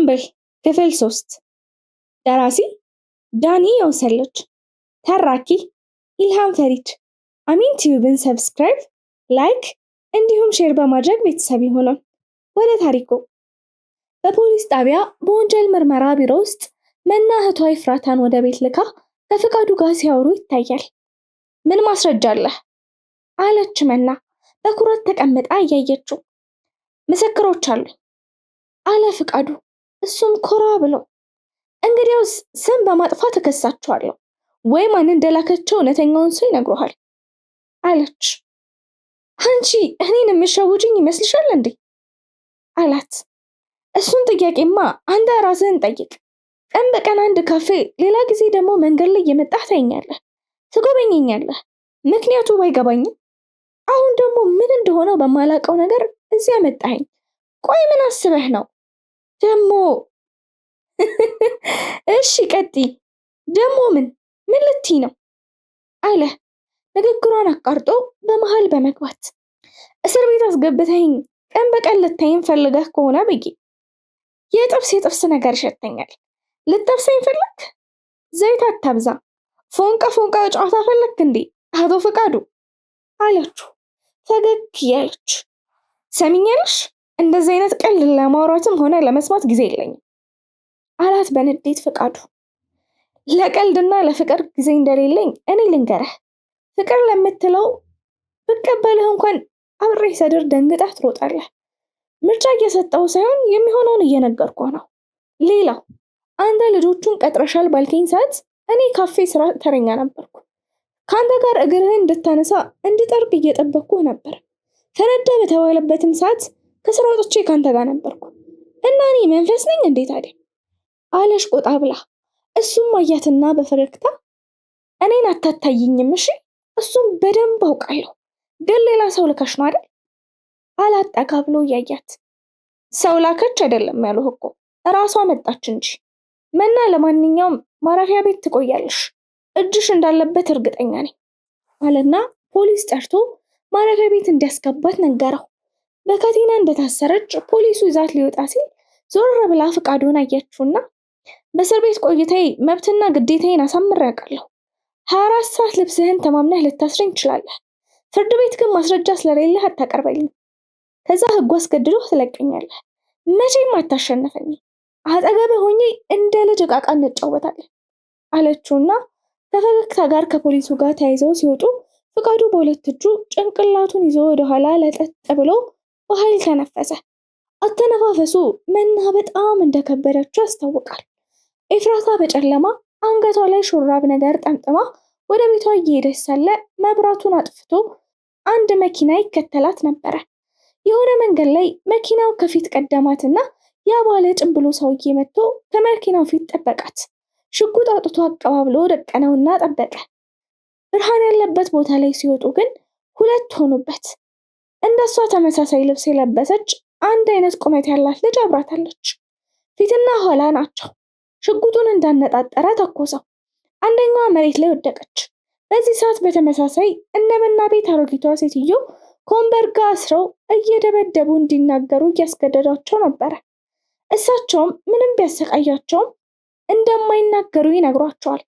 አምበል ክፍል 3 ደራሲ ዳኒ የውሰለች ተራኪ ኢልሃም ፈሪድ አሚን ቲዩብን ሰብስክራይብ ላይክ እንዲሁም ሼር በማድረግ ቤተሰብ ይሁኑ። ወደ ታሪኩ በፖሊስ ጣቢያ በወንጀል ምርመራ ቢሮ ውስጥ መና እህቷ ኤፍራታን ወደ ቤት ልካ ከፍቃዱ ጋር ሲያወሩ ይታያል። ምን ማስረጃ አለ አለች መና በኩራት ተቀምጣ እያየችው። ምስክሮች አሉ አለ ፍቃዱ እሱም ኮራ ብሎ። እንግዲያውስ ስም በማጥፋት እከሳቸዋለሁ ወይ ማን እንደላከቸው እውነተኛውን ሰው ይነግሩሃል አለች። አንቺ እኔን የምትሸውጂኝ ይመስልሻል እንዴ አላት። እሱን ጥያቄማ አንተ ራስህን ጠይቅ። ቀን በቀን አንድ ካፌ ሌላ ጊዜ ደግሞ መንገድ ላይ እየመጣህ ታየኛለህ፣ ትጎበኘኛለህ። ምክንያቱ ባይገባኝም አሁን ደግሞ ምን እንደሆነው በማላውቀው ነገር እዚያ መጣኸኝ። ቆይ ምን አስበህ ነው ደግሞ? እሺ ቀጥይ። ደግሞ ምን ልትይ ነው አለ ንግግሯን አቋርጦ በመሃል በመግባት። እስር ቤት አስገብተኸኝ ቀን በቀን ልታይኝ ፈልገህ ከሆነ ብዬ የጥብስ ነገር ይሸተኛል። ልጠብሰኝ ፈለክ? ዘይት አታብዛ። ፎንቃ ጨዋታ ፈለክ እንዴ አቶ ፍቃዱ አለችው ፈገግ እያለች። ሰሚኛለሽ፣ እንደዚህ አይነት ቀልድ ለማውራትም ሆነ ለመስማት ጊዜ የለኝም አላት በንዴት ፍቃዱ። ለቀልድና ለፍቅር ጊዜ እንደሌለኝ እኔ ልንገረህ። ፍቅር ለምትለው ብቀበልህ እንኳን አብሬ ሰድር ደንግጠህ ትሮጣለህ። ምርጫ እየሰጠው ሳይሆን የሚሆነውን እየነገርኩህ ነው። ሌላው አንተ ልጆቹን ቀጥረሻል ባልከኝ ሰዓት እኔ ካፌ ስራ ተረኛ ነበርኩ። ከአንተ ጋር እግርህን እንድታነሳ እንድጠርግ እየጠበቅኩህ ነበር። ፈነዳ በተባለበትም ሰዓት ከስራ ወጥቼ ካንተ ጋር ነበርኩ እና እኔ መንፈስ ነኝ እንዴ ታዲያ አለሽ ቆጣ ብላ። እሱም አያትና በፈገግታ እኔን አታታይኝም እሺ፣ እሱም በደንብ አውቃለሁ፣ ግን ሌላ ሰው ልከሽ ነው አይደል አላት ጠጋ ብሎ እያያት። ሰው ላከች አይደለም ያሉህ እኮ እራሷ መጣች እንጂ። መና ለማንኛውም ማረፊያ ቤት ትቆያለሽ፣ እጅሽ እንዳለበት እርግጠኛ ነኝ አለና ፖሊስ ጠርቶ ማረፊያ ቤት እንዲያስገባት ነገረው። በካቴና እንደታሰረች ፖሊሱ ይዛት ሊወጣ ሲል ዞር ብላ ፍቃዱን አየችውና በእስር ቤት ቆይታዬ መብትና ግዴታዬን አሳምሬ አውቃለሁ። 24 ሰዓት ልብስህን ተማምነህ ልታስረኝ ትችላለህ። ፍርድ ቤት ግን ማስረጃ ስለሌለህ አታቀርበኝም። ከዛ ህጉ አስገድዶ ትለቀኛለህ። መቼም አታሸነፈኝ። አጠገብህ ሆኜ እንደ ልጅ ዕቃቃ እንጫወታለን አለችውና ከፈገግታ ጋር ከፖሊሱ ጋር ተያይዘው ሲወጡ ፍቃዱ በሁለት እጁ ጭንቅላቱን ይዞ ወደኋላ ለጠጥ ብሎ በኃይል ተነፈሰ። አተነፋፈሱ መና በጣም እንደከበደችው ያስታውቃል። ኤፍራታ በጨለማ አንገቷ ላይ ሹራብ ነገር ጠምጥማ ወደ ቤቷ እየሄደች ሳለ መብራቱን አጥፍቶ አንድ መኪና ይከተላት ነበረ። የሆነ መንገድ ላይ መኪናው ከፊት ቀደማትና ያ ባለ ጭንብሎ ሰውዬ መጥቶ ከመኪናው ፊት ጠበቃት። ሽጉጥ አውጥቶ አቀባብሎ ደቀነውና ጠበቀ። ብርሃን ያለበት ቦታ ላይ ሲወጡ ግን ሁለት ሆኑበት። እንደሷ ተመሳሳይ ልብስ የለበሰች አንድ አይነት ቁመት ያላት ልጅ አብራታለች። ፊትና ኋላ ናቸው። ሽጉጡን እንዳነጣጠረ ተኮሰው። አንደኛዋ መሬት ላይ ወደቀች። በዚህ ሰዓት በተመሳሳይ እነመና ቤት አሮጊቷ ሴትዮ ከወንበር ጋር አስረው እየደበደቡ እንዲናገሩ እያስገደዷቸው ነበረ። እሳቸውም ምንም ቢያሰቃያቸውም እንደማይናገሩ ይነግሯቸዋል።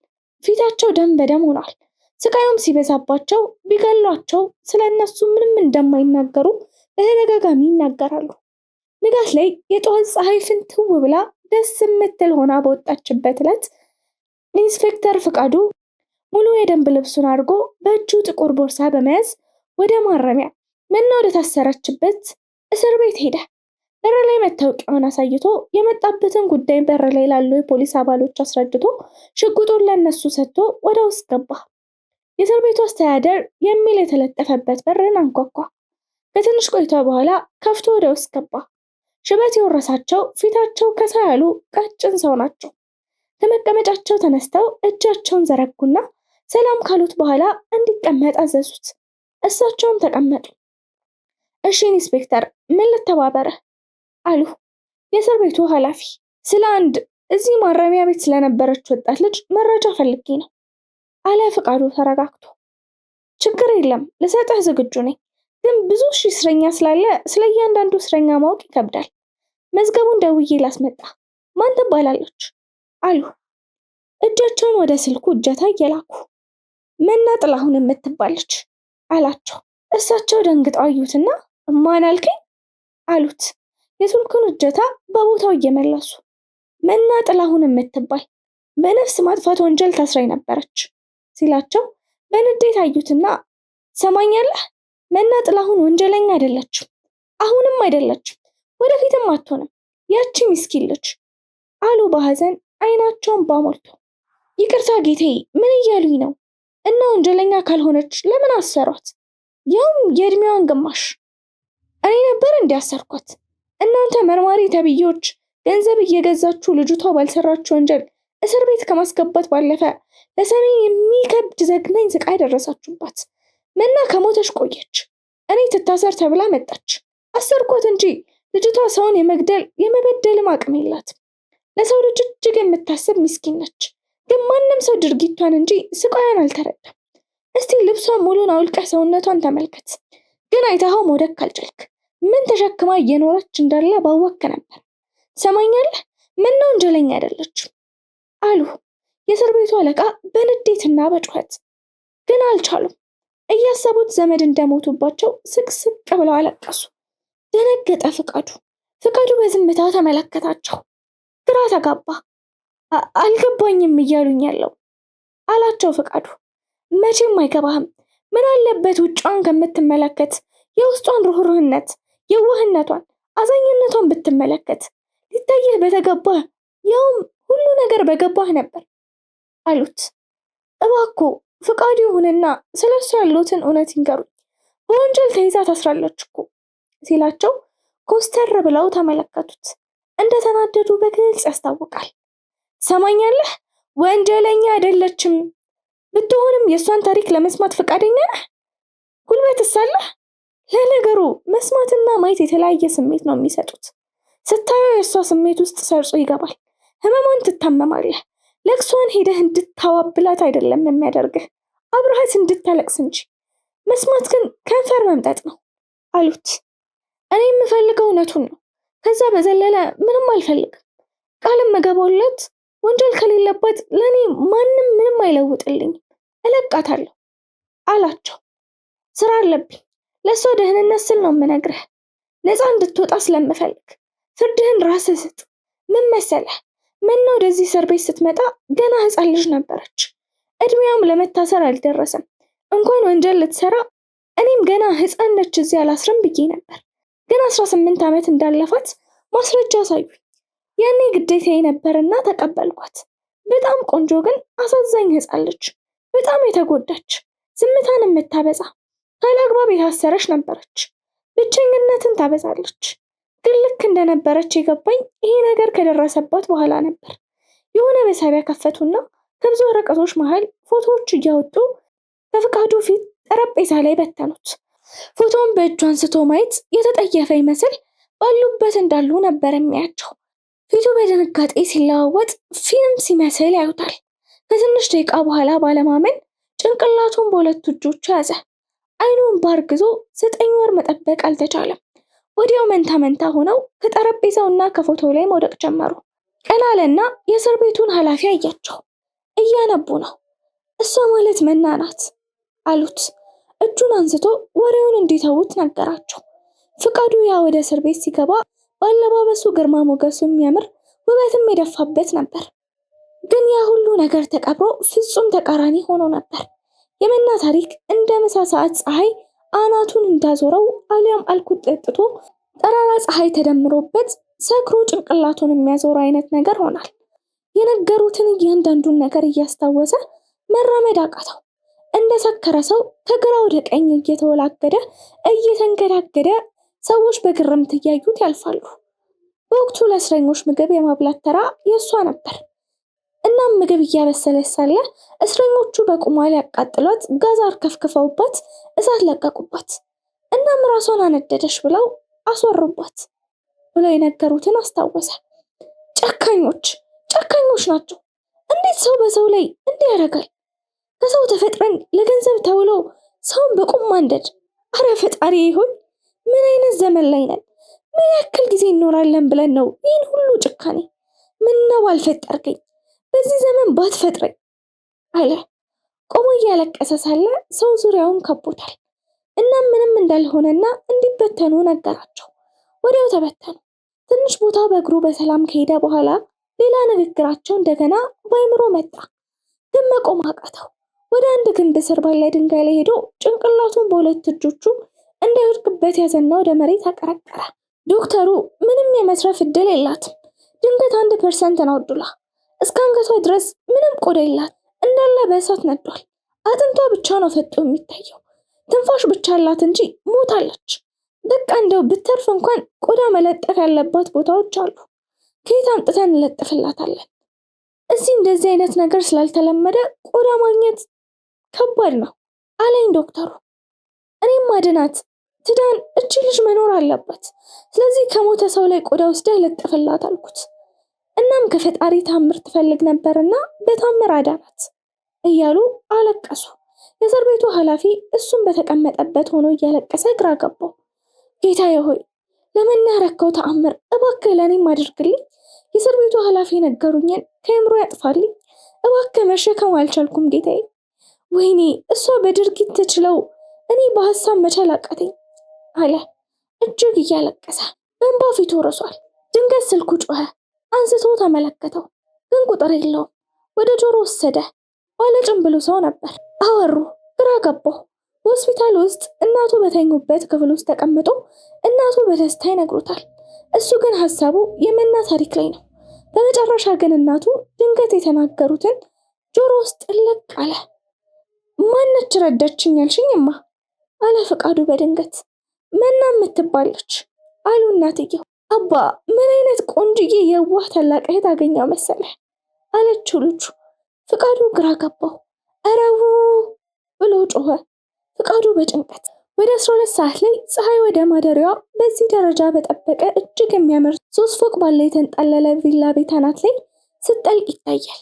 ፊታቸው ደም በደም ሆኗል። ስቃዩም ሲበዛባቸው ቢገሏቸው ስለነሱ ምንም እንደማይናገሩ በተደጋጋሚ ይናገራሉ። ንጋት ላይ የጠዋት ፀሐይ ፍንትው ብላ ደስ የምትል ሆና በወጣችበት ዕለት ኢንስፔክተር ፍቃዱ ሙሉ የደንብ ልብሱን አድርጎ በእጁ ጥቁር ቦርሳ በመያዝ ወደ ማረሚያ መና ወደ ታሰረችበት እስር ቤት ሄደ። በር ላይ መታወቂያውን አሳይቶ የመጣበትን ጉዳይ በር ላይ ላሉ የፖሊስ አባሎች አስረድቶ ሽጉጡን ለነሱ ሰጥቶ ወደ ውስጥ ገባ። የእስር ቤቱ አስተዳደር የሚል የተለጠፈበት በርን አንኳኳ። ከትንሽ ቆይታ በኋላ ከፍቶ ወደ ውስጥ ገባ። ሽበት የወረሳቸው ፊታቸው ከሳ ያሉ ቀጭን ሰው ናቸው። ከመቀመጫቸው ተነስተው እጃቸውን ዘረጉና ሰላም ካሉት በኋላ እንዲቀመጥ አዘዙት። እሳቸውም ተቀመጡ። እሺ ኢንስፔክተር ምን ልተባበረ አሉ የእስር ቤቱ ኃላፊ። ስለ አንድ እዚህ ማረሚያ ቤት ስለነበረች ወጣት ልጅ መረጃ ፈልጌ ነው አለ ፍቃዱ ተረጋግቶ። ችግር የለም ልሰጥህ ዝግጁ ነኝ፣ ግን ብዙ ሺህ እስረኛ ስላለ ስለ እያንዳንዱ እስረኛ ማወቅ ይከብዳል። መዝገቡን ደውዬ ላስመጣ፣ ማን ትባላለች አሉ እጃቸውን ወደ ስልኩ እጀታ እየላኩ። መና ጥላሁን የምትባለች አላቸው። እሳቸው ደንግጠው አዩትና ማን አልከኝ አሉት የስልኩን እጀታ በቦታው እየመለሱ። መና ጥላሁን የምትባል በነፍስ ማጥፋት ወንጀል ታስራ ነበረች ሲላቸው በንዴት አዩትና ሰማኛለህ፣ መና ጥላሁን ወንጀለኛ አይደለችም፣ አሁንም አይደለችም፣ ወደፊትም አትሆንም፣ ያቺ ምስኪን ልጅ አሉ በሐዘን አይናቸውን ባሞልቶ። ይቅርታ ጌታዬ፣ ምን እያሉኝ ነው? እና ወንጀለኛ ካልሆነች ለምን አሰሯት? ያውም የእድሜዋን ግማሽ። እኔ ነበር እንዲያሰርኳት። እናንተ መርማሪ ተብዮች ገንዘብ እየገዛችሁ ልጅቷ ባልሰራችሁ ወንጀል እስር ቤት ከማስገባት ባለፈ ለሰሚ የሚከብድ ዘግናኝ ስቃይ ደረሳችሁባት። መና ከሞተች ቆየች። እኔ ትታሰር ተብላ መጣች። አሰርኳት እንጂ ልጅቷ ሰውን የመግደል የመበደልም አቅም የላትም። ለሰው ልጅ እጅግ የምታስብ ምስኪን ነች። ግን ማንም ሰው ድርጊቷን እንጂ ስቃያን አልተረዳም። እስቲ ልብሷን ሙሉን አውልቀህ ሰውነቷን ተመልከት። ግን አይተኸው መውደቅ ካልቻልክ ምን ተሸክማ እየኖረች እንዳለ ባወክ ነበር። ሰማኛለህ፣ መና ወንጀለኛ አይደለችም አሉ የእስር ቤቱ አለቃ በንዴትና በጩኸት። ግን አልቻሉም። እያሰቡት ዘመድ እንደሞቱባቸው ስቅስቅ ብለው አለቀሱ። ደነገጠ ፍቃዱ። ፍቃዱ በዝምታ ተመለከታቸው። ግራ ተጋባ። አልገባኝም እያሉኝ ያለው አላቸው ፍቃዱ። መቼም አይገባህም። ምን አለበት ውጫን ከምትመለከት የውስጧን ሩህሩህነት፣ የዋህነቷን፣ አዛኝነቷን ብትመለከት ሊታየህ በተገባህ፣ ያውም ሁሉ ነገር በገባህ ነበር አሉት። እባክዎ ፍቃዱ ይሁንና ስለሱ ያሉትን እውነት ይንገሩኝ። በወንጀል ተይዛ ታስራለች እኮ ሲላቸው ኮስተር ብለው ተመለከቱት። እንደተናደዱ በግልጽ ያስታውቃል። ሰማኛለህ፣ ወንጀለኛ አይደለችም። ብትሆንም የእሷን ታሪክ ለመስማት ፈቃደኛ ነህ? ጉልበት ሳለህ? ለነገሩ መስማትና ማየት የተለያየ ስሜት ነው የሚሰጡት። ስታየው የእሷ ስሜት ውስጥ ሰርጾ ይገባል። ህመሟን ትታመማለህ። ለቅሷን ሄደህ እንድታዋብላት አይደለም የሚያደርግህ፣ አብረሃት እንድታለቅስ እንጂ። መስማት ግን ከንፈር መምጠጥ ነው አሉት። እኔ የምፈልገው እውነቱን ነው። ከዛ በዘለለ ምንም አልፈልግም። ቃልም መገባውለት ወንጀል ከሌለባት ለኔ ማንም ምንም አይለውጥልኝም፣ እለቃታለሁ አላቸው። ስራ አለብኝ። ለሷ ደህንነት ስል ነው የምነግርህ። ነፃ እንድትወጣ ስለምፈልግ ፍርድህን ራስህ ስጥ። ምን መሰለህ፣ መና ወደዚህ እስር ቤት ስትመጣ ገና ህፃን ልጅ ነበረች። እድሜዋም ለመታሰር አልደረሰም። እንኳን ወንጀል ልትሰራ እኔም ገና ህፃን ነች እዚህ አላስርም ብዬ ነበር። ግን 18 ዓመት እንዳለፋት ማስረጃ አሳዩኝ። ያኔ ግዴታዬ ነበርና ተቀበልኳት። በጣም ቆንጆ ግን አሳዛኝ ህፃን ልጅ፣ በጣም የተጎዳች፣ ዝምታን የምታበዛ፣ ካላግባብ የታሰረች ነበረች። ብቸኝነትን ታበዛለች። ግን ልክ እንደነበረች የገባኝ ይሄ ነገር ከደረሰባት በኋላ ነበር። የሆነ መሳቢያ ከፈቱና ከብዙ ወረቀቶች መሃል ፎቶዎች እያወጡ ከፍቃዱ ፊት ጠረጴዛ ላይ በተኑት። ፎቶውን በእጁ አንስቶ ማየት የተጠየፈ ይመስል ባሉበት እንዳሉ ነበር የሚያቸው። ፊቱ በድንጋጤ ሲለዋወጥ ፊልም ሲመስል ያዩታል። ከትንሽ ደቂቃ በኋላ ባለማመን ጭንቅላቱን በሁለቱ እጆቹ ያዘ። አይኑን ባርግዞ 9 ወር መጠበቅ አልተቻለም። ወዲያው መንታ መንታ ሆነው ከጠረጴዛውና ከፎቶው ላይ መውደቅ ጀመሩ። ቀና አለና የእስር ቤቱን ኃላፊ አያቸው። እያነቡ ነው። እሷ ማለት መና ናት አሉት። እጁን አንስቶ ወሬውን እንዲተውት ነገራቸው። ፍቃዱ ያ ወደ እስር ቤት ሲገባ ባለባበሱ ግርማ ሞገሱ የሚያምር ውበትም የደፋበት ነበር። ግን ያ ሁሉ ነገር ተቀብሮ ፍጹም ተቃራኒ ሆኖ ነበር። የመና ታሪክ እንደ ምሳ ሰዓት ፀሐይ አናቱን እንዳዞረው አሊያም አልኩት ጠጥቶ ጠራራ ፀሐይ ተደምሮበት ሰክሮ ጭንቅላቱን የሚያዞር አይነት ነገር ሆናል። የነገሩትን እያንዳንዱን ነገር እያስታወሰ መራመድ አቃተው። እንደ ሰከረ ሰው ከግራ ወደ ቀኝ እየተወላገደ እየተንገዳገደ ሰዎች በግርምት እያዩት ያልፋሉ። በወቅቱ ለእስረኞች ምግብ የማብላት ተራ የእሷ ነበር። እናም ምግብ እያበሰለች ሳለ እስረኞቹ በቁሟ ሊያቃጥሏት ጋዝ አርከፍክፈውባት እሳት ለቀቁባት። እናም ራሷን አነደደሽ ብለው አስወሩባት ብለው የነገሩትን አስታወሰ። ጨካኞች ናቸው። እንዴት ሰው በሰው ላይ እንዲህ ያደርጋል? ከሰው ተፈጥረን ለገንዘብ ተውሎ ሰውን በቁም ማንደድ! አረ ፈጣሪ ይሁን! ምን አይነት ዘመን ላይ ነን? ምን ያክል ጊዜ እንኖራለን ብለን ነው ይህን ሁሉ ጭካኔ? ምነው አልፈጠርከኝ? በዚህ ዘመን ባትፈጥረኝ አለ። ቆሞ እያለቀሰ ሳለ ሰው ዙሪያውን ከቦታል። እናም ምንም እንዳልሆነና እንዲበተኑ ነገራቸው። ወዲያው ተበተኑ። ትንሽ ቦታ በእግሩ በሰላም ከሄደ በኋላ ሌላ ንግግራቸው እንደገና በአይምሮ መጣ። ግን መቆም አቃተው። ወደ አንድ ግንብ ስር ባለ ድንጋይ ላይ ሄዶ ጭንቅላቱን በሁለት እጆቹ እንዳይወድቅበት ያዘና ወደ መሬት አቀረቀረ። ዶክተሩ ምንም የመትረፍ እድል የላትም። ድንገት 1% ነው እድሏ። እስከ አንገቷ ድረስ ምንም ቆዳ የላት፣ እንዳለ በእሳት ነዷል። አጥንቷ ብቻ ነው ፈጦ የሚታየው። ትንፋሽ ብቻ አላት እንጂ ሞታለች። በቃ እንደው ብትርፍ እንኳን ቆዳ መለጠፍ ያለባት ቦታዎች አሉ። ከየት አምጥተን እንለጥፍላታለን? እዚህ እንደዚህ አይነት ነገር ስላልተለመደ ቆዳ ማግኘት ከባድ ነው አለኝ ዶክተሩ። እኔም ማድናት ትዳን፣ እቺ ልጅ መኖር አለባት። ስለዚህ ከሞተ ሰው ላይ ቆዳ ወስደህ ለጥፍላት አልኩት። እናም ከፈጣሪ ታምር ትፈልግ ነበርና በታምር አዳናት እያሉ አለቀሱ። የእስር ቤቱ ኃላፊ እሱም በተቀመጠበት ሆኖ እያለቀሰ ግራ ገባው። ጌታዬ ሆይ ለምን ያረከው ተአምር እባክህ ለኔም አድርግልኝ። የእስር ቤቱ ኃላፊ ነገሩኝን ከአእምሮ ያጥፋልኝ። እባክህ መሸከም አልቻልኩም ጌታዬ። ወይኔ እሷ በድርጊት ትችለው፣ እኔ በሐሳብ መቻል አቃተኝ አለ እጅግ እያለቀሰ። በእንባ ፊቱ ረሷል። ድንገት ስልኩ ጮኸ። አንስቶ ተመለከተው፣ ግን ቁጥር የለውም። ወደ ጆሮ ወሰደ። ባለ ጭንብሉ ሰው ነበር። አወሩ። ግራ ገባው። ሆስፒታል ውስጥ እናቱ በተኙበት ክፍል ውስጥ ተቀምጦ እናቱ በደስታ ይነግሩታል። እሱ ግን ሐሳቡ የመና ታሪክ ላይ ነው። በመጨረሻ ግን እናቱ ድንገት የተናገሩትን ጆሮ ውስጥ ጥልቅ አለ። ማነች ረዳችኝ ያልሽኝማ? አለ ፍቃዱ በድንገት። መና የምትባለች አሉ እናትየው። አባ ምን አይነት ቆንጅዬ የዋህ ታላቅ እህት አገኘው መሰለህ አለችው ልጁ። ፍቃዱ ግራ ገባው። አረው ብሎ ጮኸ። ፍቃዱ በጭንቀት ወደ 12 ሰዓት ላይ ፀሐይ ወደ ማደሪያዋ በዚህ ደረጃ በጠበቀ እጅግ የሚያምር 3 ፎቅ ባለ የተንጣለለ ቪላ ቤት አናት ላይ ስትጠልቅ ይታያል።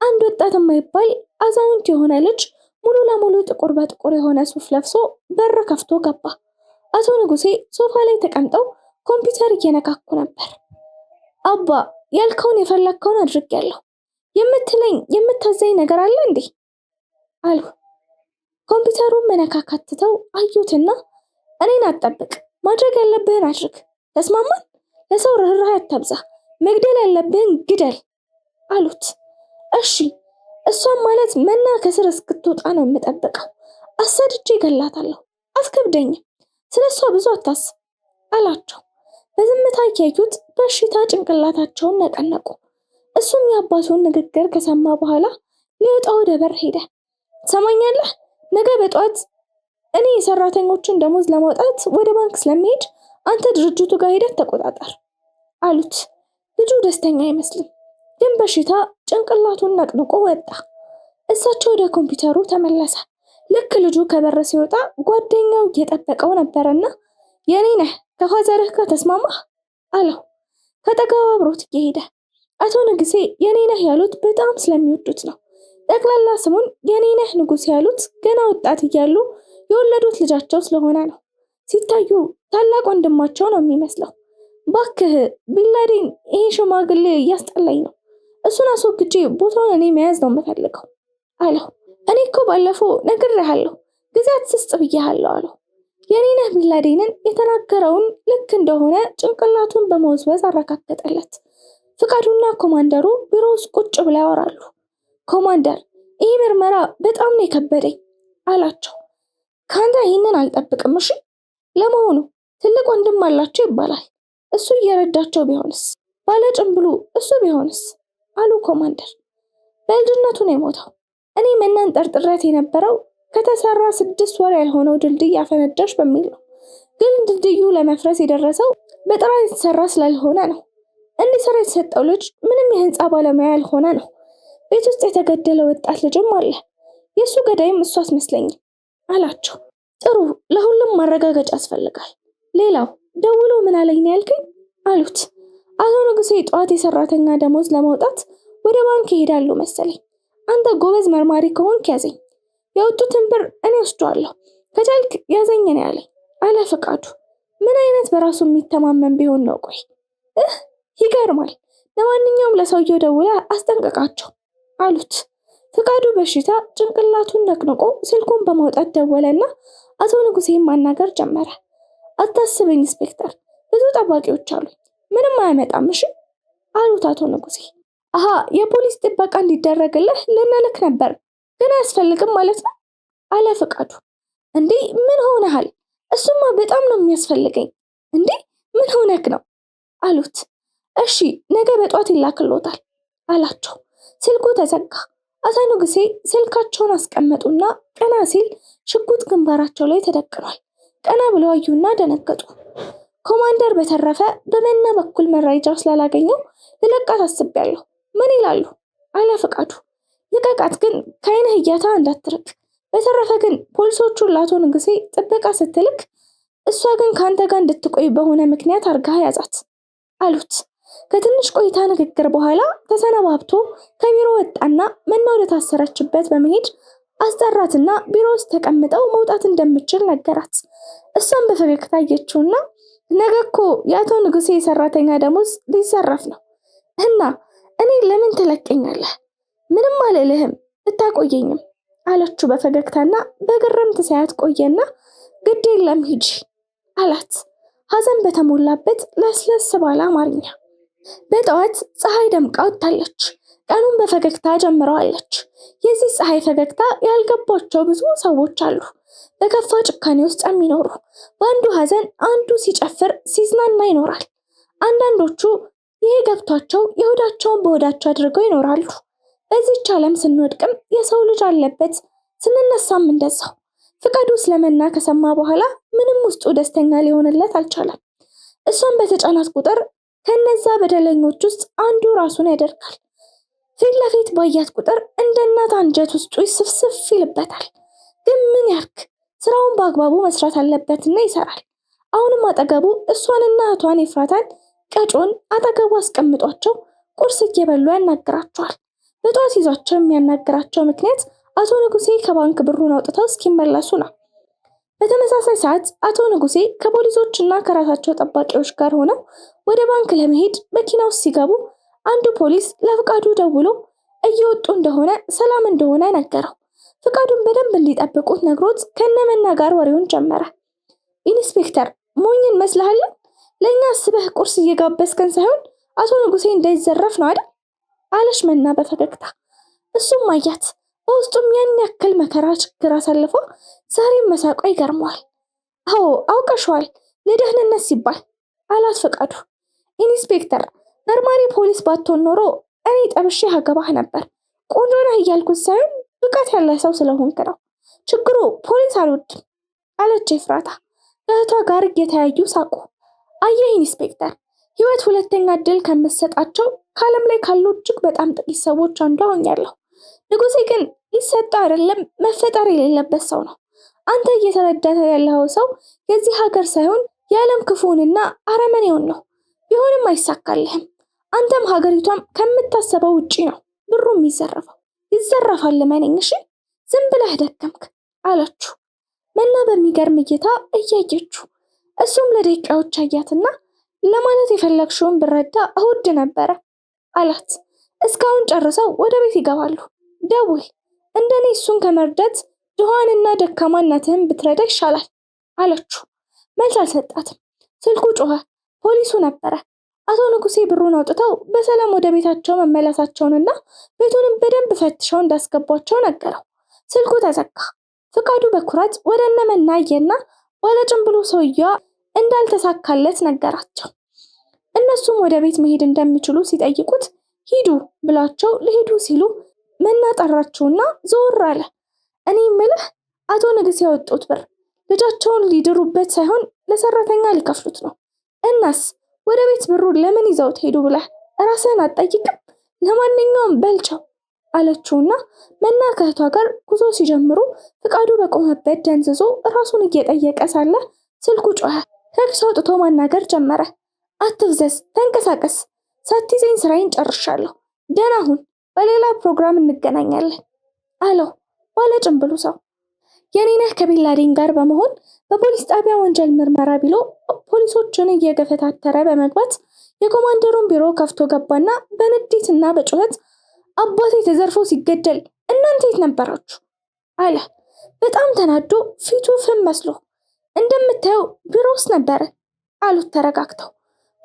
አንድ ወጣት የማይባል አዛውንት የሆነ ልጅ ሙሉ ለሙሉ ጥቁር በጥቁር የሆነ ሱፍ ለብሶ በር ከፍቶ ገባ። አቶ ንጉሴ ሶፋ ላይ ተቀምጠው ኮምፒውተር እየነካኩ ነበር። አባ ያልከውን የፈለግከውን አድርጌያለሁ። የምትለኝ የምታዘኝ ነገር አለ እንዴ? አሉ። ኮምፒውተሩን መነካካት ትተው አዩትና እኔን አትጠብቅ፣ ማድረግ ያለብህን አድርግ። ተስማማን? ለሰው ርህራሄ አታብዛ፣ መግደል ያለብህን ግደል አሉት። እሺ እሷም ማለት መና ከስር እስክትወጣ ነው የምጠብቀው። አሳድጄ ገላታለሁ፣ አትከብደኝም። ስለሷ ብዙ አታስብ አላቸው። በዝምታ እያዩት በሽታ ጭንቅላታቸውን ነቀነቁ። እሱም የአባቱን ንግግር ከሰማ በኋላ ሊወጣ ወደ በር ሄደ። ትሰማኛለህ? ነገ በጠዋት እኔ የሰራተኞችን ደሞዝ ለማውጣት ወደ ባንክ ስለሚሄድ አንተ ድርጅቱ ጋር ሄደህ ተቆጣጠር አሉት። ልጁ ደስተኛ አይመስልም፣ ግን በሽታ ጭንቅላቱን ነቅንቆ ወጣ። እሳቸው ወደ ኮምፒውተሩ ተመለሰ። ልክ ልጁ ከበር ሲወጣ ጓደኛው እየጠበቀው ነበርና የኔ ነህ ከፋዘርህ ጋር ተስማማህ አለው። ከጠጋው አብሮት እየሄደ አቶ ንጉሴ የኔ ነህ ያሉት በጣም ስለሚወዱት ነው። ጠቅላላ ስሙን የኔ ነህ ንጉሴ ያሉት ገና ወጣት እያሉ የወለዱት ልጃቸው ስለሆነ ነው። ሲታዩ ታላቅ ወንድማቸው ነው የሚመስለው። ባክህ ቢንላዴን ይሄ ሽማግሌ እያስጠላኝ ነው፣ እሱን አስወግጄ ቦታውን እኔ መያዝ ነው የምፈልገው አለው። እኔ እኮ ባለፈው ነግሬሃለሁ፣ ጊዜ አትስጥ ብዬሃለሁ አለው። የኔ ነህ ቢንላዴንን የተናገረውን ልክ እንደሆነ ጭንቅላቱን በመወዝወዝ አረጋገጠለት። ፍቃዱና ኮማንደሩ ቢሮ ውስጥ ቁጭ ብለው ያወራሉ። ኮማንደር ይህ ምርመራ በጣም ነው የከበደኝ አላቸው። ካንተ ይህንን አልጠብቅም። እሺ ለመሆኑ ትልቅ ወንድም አላቸው ይባላል፣ እሱ እየረዳቸው ቢሆንስ? ባለ ጭንብሉ እሱ ቢሆንስ? አሉ ኮማንደር። በልጅነቱ ነው የሞተው። እኔ መናን ጠርጥሬያት የነበረው ከተሰራ 6 ወር ያልሆነው ድልድይ አፈነዳሽ በሚል ነው። ግን ድልድዩ ለመፍረስ የደረሰው በጥራት የተሰራ ስላልሆነ ነው። እንዲሰራ የተሰጠው ልጅ ምንም የህንፃ ባለሙያ ያልሆነ ነው። ቤት ውስጥ የተገደለ ወጣት ልጅም አለ። የእሱ ገዳይም እሱ አስመስለኝም አላቸው። ጥሩ፣ ለሁሉም ማረጋገጫ ያስፈልጋል። ሌላው ደውሎ ምን አለኝ ነው ያልከኝ? አሉት። አቶ ንጉሴ ጠዋት የሰራተኛ ደሞዝ ለማውጣት ወደ ባንክ ይሄዳሉ መሰለኝ። አንተ ጎበዝ መርማሪ ከሆንክ ያዘኝ፣ ያወጡትን ብር እኔ ወስደዋለሁ፣ ከቻልክ ያዘኝ ነው ያለኝ አለ ፍቃዱ። ምን አይነት በራሱ የሚተማመን ቢሆን ነው? ቆይ ይገርማል። ለማንኛውም ለሰውየው ደውላ አስጠንቀቃቸው አሉት። ፍቃዱ በሽታ ጭንቅላቱን ነቅንቆ ስልኩን በማውጣት ደወለና አቶ ንጉሴን ማናገር ጀመረ። አታስብ ኢንስፔክተር፣ ብዙ ጠባቂዎች አሉኝ፣ ምንም አያመጣም እሺ አሉት አቶ ንጉሴ። አሃ የፖሊስ ጥበቃ እንዲደረግልህ ልንልክ ነበር፣ ግን አያስፈልግም ማለት ነው አለ ፍቃዱ። እንዴ ምን ሆነሃል? እሱማ በጣም ነው የሚያስፈልገኝ። እንዴ ምን ሆነክ ነው አሉት። እሺ ነገ በጧት ይላክልዎታል አላቸው። ስልኩ ተዘጋ። አቶ ንጉሴ ስልካቸውን አስቀመጡና ቀና ሲል ሽጉጥ ግንባራቸው ላይ ተደቅኗል። ቀና ብለው አዩና ደነገጡ። ኮማንደር በተረፈ በመና በኩል መረጃ ስላላገኘው ልለቃት አስቤያለሁ፣ ምን ይላሉ አለ ፍቃዱ። ልቀቃት፣ ግን ከዓይንህ እይታ እንዳትርቅ። በተረፈ ግን ፖሊሶቹን ለአቶ ንጉሴ ጥበቃ ስትልክ እሷ ግን ከአንተ ጋር እንድትቆይ በሆነ ምክንያት አርጋ ያዛት አሉት። ከትንሽ ቆይታ ንግግር በኋላ ተሰነባብቶ ከቢሮ ወጣና መና ወደ ታሰረችበት በመሄድ አስጠራትና ቢሮ ውስጥ ተቀምጠው መውጣት እንደምችል ነገራት። እሷም በፈገግታ አየችውና ነገ እኮ የአቶ ንጉሴ ሰራተኛ ደሞዝ ሊዘረፍ ነው እና እኔ ለምን ትለቀኛለህ? ምንም አልልህም፣ እታቆየኝም አለችው በፈገግታና በግርምት ሳያት ቆየና ግድ የለም ሂጂ አላት ሐዘን በተሞላበት ለስለስ ባለ አማርኛ። በጠዋት ፀሐይ ደምቃ ወጥታለች። ቀኑን በፈገግታ ጀምረዋለች። የዚህ ፀሐይ ፈገግታ ያልገባቸው ብዙ ሰዎች አሉ፣ በከፋ ጭካኔ ውስጥ የሚኖሩ። በአንዱ ሐዘን አንዱ ሲጨፍር ሲዝናና ይኖራል። አንዳንዶቹ ይሄ ገብቷቸው የሆዳቸውን በሆዳቸው አድርገው ይኖራሉ። በዚህች ዓለም ስንወድቅም የሰው ልጅ አለበት፣ ስንነሳም እንደዛው። ፍቃዱ ስለመና ከሰማ በኋላ ምንም ውስጡ ደስተኛ ሊሆንለት አልቻለም። እሷን በተጫናት ቁጥር ከነዛ በደለኞች ውስጥ አንዱ ራሱን ያደርጋል። ፊት ለፊት ባያት ቁጥር እንደ እናት አንጀት ውስጡ ይስፍስፍ ይልበታል። ግን ምን ያርግ? ስራውን በአግባቡ መስራት አለበትና ይሰራል። አሁንም አጠገቡ እሷንና እህቷን ኤፍራታን ቀጮን አጠገቡ አስቀምጧቸው ቁርስ እየበሉ ያናግራቸዋል። በጠዋት ይዟቸው የሚያናግራቸው ምክንያት አቶ ንጉሴ ከባንክ ብሩን አውጥተው እስኪመለሱ ነው። በተመሳሳይ ሰዓት አቶ ንጉሴ ከፖሊሶችና ከራሳቸው ጠባቂዎች ጋር ሆነው ወደ ባንክ ለመሄድ መኪና ውስጥ ሲገቡ አንዱ ፖሊስ ለፍቃዱ ደውሎ እየወጡ እንደሆነ ሰላም እንደሆነ ነገረው። ፍቃዱን በደንብ እንዲጠብቁት ነግሮት ከነመና ጋር ወሬውን ጀመረ። ኢንስፔክተር ሞኝን መስልሃለን? ለእኛ አስበህ ቁርስ እየጋበዝከን ሳይሆን አቶ ንጉሴ እንዳይዘረፍ ነው አይደል አለች መና በፈገግታ። እሱም አያት። በውስጡም ያን ያክል መከራ ችግር አሳልፎ ዛሬም መሳቋ ይገርመዋል። አዎ አውቀሽዋል፣ ለደህንነት ሲባል አላት ፍቃዱ። ኢንስፔክተር መርማሪ ፖሊስ ባትሆን ኖሮ እኔ ጠብሼ አገባህ ነበር። ቆንጆ ነህ እያልኩት ሳይሆን ብቃት ያለ ሰው ስለሆንክ ነው። ችግሩ ፖሊስ አልወድም አለች ኤፍራታ። እህቷ ጋር እየተያዩ ሳቁ። አየህ ኢንስፔክተር፣ ህይወት ሁለተኛ እድል ከምትሰጣቸው ከዓለም ላይ ካሉ እጅግ በጣም ጥቂት ሰዎች አንዷ ሆኛለሁ። ንጉሴ ግን ሊሰጠው አይደለም መፈጠር የሌለበት ሰው ነው። አንተ እየተረዳህ ያለው ሰው የዚህ ሀገር ሳይሆን የዓለም ክፉንና አረመኔውን ነው። ቢሆንም አይሳካልህም። አንተም ሀገሪቷም ከምታሰበው ውጪ ነው ብሩ የሚዘረፈው። ይዘረፋል መነኝ። እሺ ዝም ብለህ ደከምክ አለችው መና በሚገርም እይታ እያየችው። እሱም ለደቂቃዎች አያትና ለማለት የፈለግሽውን ብረዳ እወድ ነበረ አላት። እስካሁን ጨርሰው ወደ ቤት ይገባሉ። ደውል፣ እንደኔ እሱን ከመርዳት ድሃዋንና ደካማ እናትህን ብትረዳ ይሻላል አለችው። መልስ አልሰጣትም። ስልኩ ጮኸ። ፖሊሱ ነበረ። አቶ ንጉሴ ብሩን አውጥተው በሰላም ወደ ቤታቸው መመለሳቸውንና ቤቱንም በደንብ ፈትሸው እንዳስገቧቸው ነገረው። ስልኩ ተዘጋ። ፍቃዱ በኩራት ወደ እነ መና አየና ባለጭንብሉ ሰውየዋ እንዳልተሳካለት ነገራቸው። እነሱም ወደ ቤት መሄድ እንደሚችሉ ሲጠይቁት ሂዱ ብላቸው ሊሄዱ ሲሉ መና ጠራቸውና ዞር አለ። እኔ ምልህ አቶ ንጉሴ ያወጡት ብር ልጃቸውን ሊድሩበት ሳይሆን ለሰራተኛ ሊከፍሉት ነው። እናስ ወደ ቤት ብሩን ለምን ይዘውት ሄዱ ብለህ ራስህን አትጠይቅም? ለማንኛውም በልቸው አለችውና መና ከእህቷ ጋር ጉዞ ሲጀምሩ ፍቃዱ በቆመበት ደንዝዞ ራሱን እየጠየቀ ሳለ ስልኩ ጮኸ። ከኪሱ አውጥቶ ማናገር ጀመረ። አትፍዘዝ፣ ተንቀሳቀስ፣ ሳትይዘኝ ስራዬን ጨርሻለሁ። ደህና ሁን፣ በሌላ ፕሮግራም እንገናኛለን አለው ባለጭንብሉ ሰው። የኔነህ ከቢንላዴን ጋር በመሆን በፖሊስ ጣቢያ ወንጀል ምርመራ ቢሮ ፖሊሶችን እየገፈታተረ በመግባት የኮማንደሩን ቢሮ ከፍቶ ገባና በንዴትና በጩኸት አባቴ ተዘርፎ ሲገደል እናንተ የት ነበራችሁ አለ። በጣም ተናዶ ፊቱ ፍም መስሎ እንደምታየው ቢሮ ውስጥ ነበረ አሉት ተረጋግተው።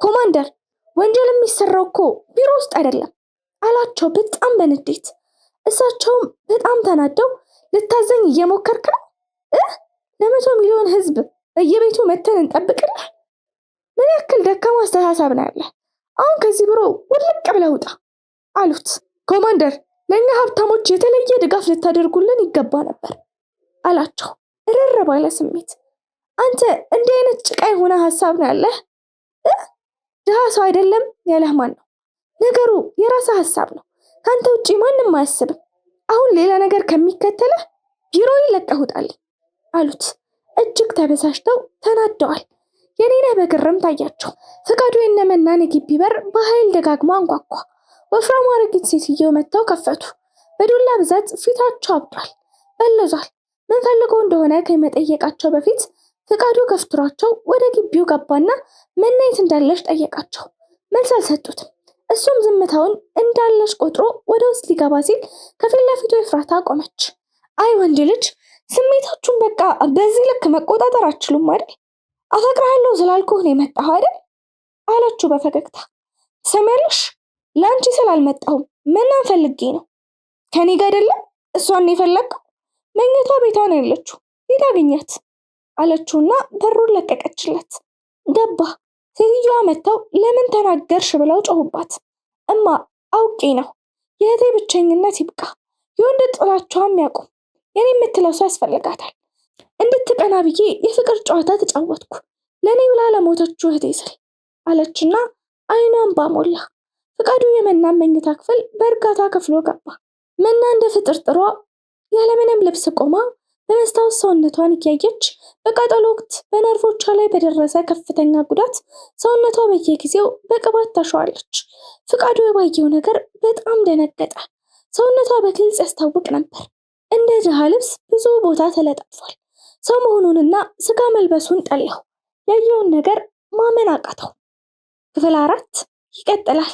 ኮማንደር ወንጀል የሚሰራው እኮ ቢሮ ውስጥ አይደለም አላቸው በጣም በንዴት። እሳቸውም በጣም ተናደው ልታዘኝ እየሞከርክ ነው? ለ100 ሚሊዮን ህዝብ በየቤቱ መተን እንጠብቅልህ? ምን ያክል ደካማ አስተሳሰብ ነው ያለህ? አሁን ከዚህ ቢሮ ውልቅ ብለህ ውጣ አሉት። ኮማንደር ለእኛ ሀብታሞች የተለየ ድጋፍ ልታደርጉልን ይገባ ነበር አላቸው እርር ባለ ስሜት። አንተ እንዲህ አይነት ጭቃ የሆነ ሀሳብ ነው ያለህ? ድሃ ሰው አይደለም ያለህ ማን ነው? ነገሩ የራስህ ሀሳብ ነው። ካንተ ውጪ ማንም አያስብም። አሁን ሌላ ነገር ከሚከተልህ ቢሮዬን ለቀህ ውጣልኝ አሉት። እጅግ ተበሳጭተው ተናደዋል። የኔነህ በግርም ታያቸው። ፍቃዱ የነመናን የግቢ በር በኃይል ደጋግሞ አንኳኳ። ወፍራም አሮጊት ሴትየው መጥተው ከፈቱ። በዱላ ብዛት ፊታቸው አብጧል፣ በለዟል። ምን ፈልገው እንደሆነ ከመጠየቃቸው በፊት ፍቃዱ ገፍትሯቸው ወደ ግቢው ገባና መናየት እንዳለሽ ጠየቃቸው። መልስ አልሰጡትም። እሱም ዝምታውን እንዳለሽ ቆጥሮ ወደ ውስጥ ሊገባ ሲል ከፊት ለፊቱ ኤፍራታ ቆመች። አይ ወንድ ልጅ ስሜታችሁን በቃ በዚህ ልክ መቆጣጠር አትችሉም አይደል? አፈቅርሃለሁ ስላልኩህ ነው የመጣኸው አይደል አለችው በፈገግታ። ሰሚያለሽ ለአንቺ ስላልመጣሁም መናን ፈልጌ ነው። ከኔ ጋር አይደለም እሷን የፈለግከው? መኝታ ቤቷ ነው ያለችው፣ ሂድ አግኛት አለችውና በሩን ለቀቀችለት። ገባ። ሴትዮዋ መጥተው ለምን ተናገርሽ ብለው ጮሁባት። እማ አውቄ ነው፣ የእህቴ ብቸኝነት ይብቃ፣ የወንድ ጥላቻዋም ያቁም። የኔ የምትለው ሰው ያስፈልጋታል። እንድትቀና ብዬ የፍቅር ጨዋታ ተጫወትኩ፣ ለኔ ብላ ለሞተችው እህቴ ስል አለችና አይኗን ባሞላ። ፍቃዱ የመናን መኝታ ክፍል በእርጋታ ከፍሎ ገባ። መና እንደ ፍጥርጥሯ ያለምንም ልብስ ቆማ በመስታወት ሰውነቷን እያየች በቃጠሎ ወቅት በነርቮቿ ላይ በደረሰ ከፍተኛ ጉዳት ሰውነቷ በየጊዜው በቅባት ታሸዋለች። ፍቃዱ የባየው ነገር በጣም ደነገጠ። ሰውነቷ በግልጽ ያስታውቅ ነበር። እንደ ድሃ ልብስ ብዙ ቦታ ተለጣጥፏል። ሰው መሆኑንና ስጋ መልበሱን ጠላው። ያየውን ነገር ማመን አቃተው። ክፍል 4 ይቀጥላል።